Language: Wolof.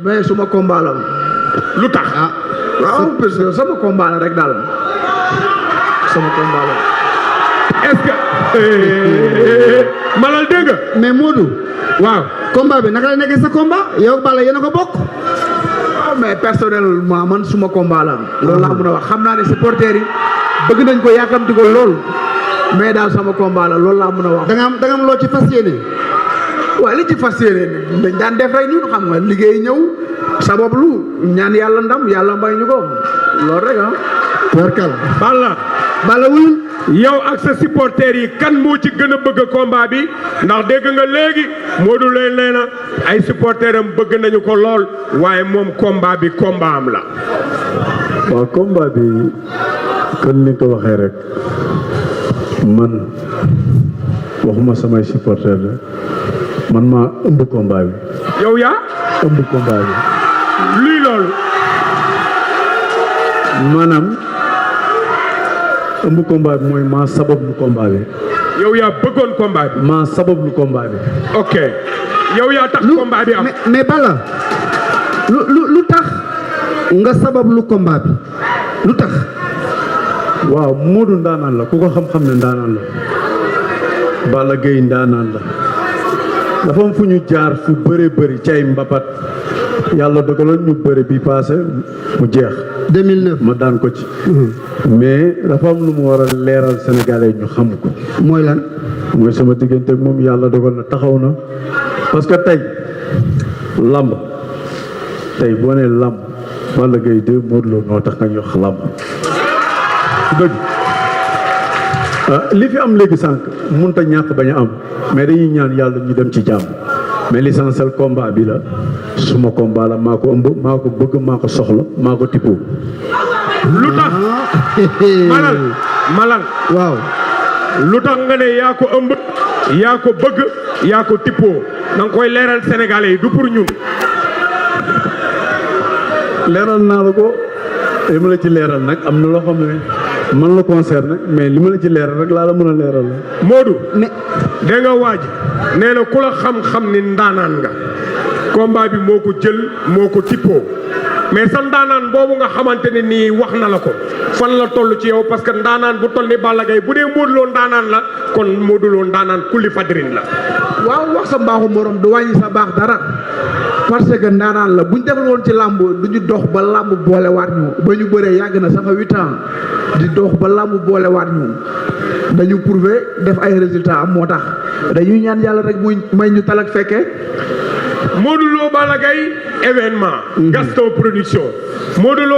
mais suma combat la. lu tax. waaw parce que sama combat la rek daal sama combat la. est-ce que Malal dégg nga. mais Modou. waaw. combat bi naka la nekkee sa combat yow Balla yéen a ko bokk. waaw mais personnellement man suma combat la. loolu laa mën a wax xam naa ne supporters yi bëgg nañ ko yàkkamti ko lool mais daal sama combat la loolu laa mën a wax. da nga am loo ci fas yéene. waaw li ci fas yéene dañ daan def rek ñun xam nga liggéey ñëw sabablu ñaan yàlla ndam yàlla mbay ñu ko loolu rek warkal Balla wul yow ak sa supporters yi kan moo ci gën a bëgg combat bi ndax dégg nga léegi Modou Lo nee na ay supporters am bëgg nañu ko lool waaye moom combat bi combat am la. waaw combat bi kon ni ko waxee rek man waxuma samay supporters la man maa ëmb combat bi. yow yaa ëmb combat bi. luy loolu. maanaam ëmb combat bi mooy maa sabablu combat bi. yow yaa bëggoon combat bi. maa sabablu combat bi. ok yow yaa tax combat bi am. mais Balla lu tax nga sabablu combat bi lu tax. waaw Modou ndaanaan la ku ko xam-xam ne ndaanaan la Balla Gaye ndaanaan la dafa am fu ñu jaar fu bëree bëri ci ay mbapat yàlla dogaloon ñu bëri bi passé mu jeex 2009 ma daan ko ci mais dafa am lu mu war a leeral Sénégalais ñu xam ko mooy lan. mooy sama diggante ak moom yàlla dogal na taxaw na parce que tey lamb tey boo nee lamb Balla Gaye 2 Modou Lo noo tax nga ñu wax lamb dëgg li fi am léegi sànq mënut a ñàkk bañ a am mais dañuy ñaan yàlla ñu dem ci jàmm mais l'essentiel combat bi la suma combat la maa ko ëmb maa ko bëgg maa ko soxla maa ko tippoo. lu tax malal waaw lu tax nga ne yaa ko ëmb yaa ko bëgg yaa ko tippoo da nga koy leeral Sénégalais yi du pour ñun. leeral naa la ko li ma la ci leeral nag am na loo xam ne man la concerné mais li ma la ci leeral rek laa la mën a leeral la. Modou da nga waaj nee na ku la xam-xam ni ndaanaan nga combat bi moo ko jël moo ko tippoo mais sa ndaanaan boobu nga xamante ne nii wax na la ko fan la toll ci yow parce que ndaanaan bu toll ni Balla Gaye bu dee Modou Lo ndaanaan la kon Modou Lo ndaanaan kulli fadrin la. waaw wax sa mbaaxu morom du wàññi sa baax dara parce que ndaanaan la buñ defal woon ci làmb du ñu dox ba làmb boolewaat ñu ba ñu bëree yàgg na ça fait 8 ans di dox ba làmb boolewaat ñu dañu prouver def ay résultats am moo tax dañuy ñaan yàlla rek muy may ñu talak fekkee. Modou Lo Balla Gaye événement. Gaston Production Modou Lo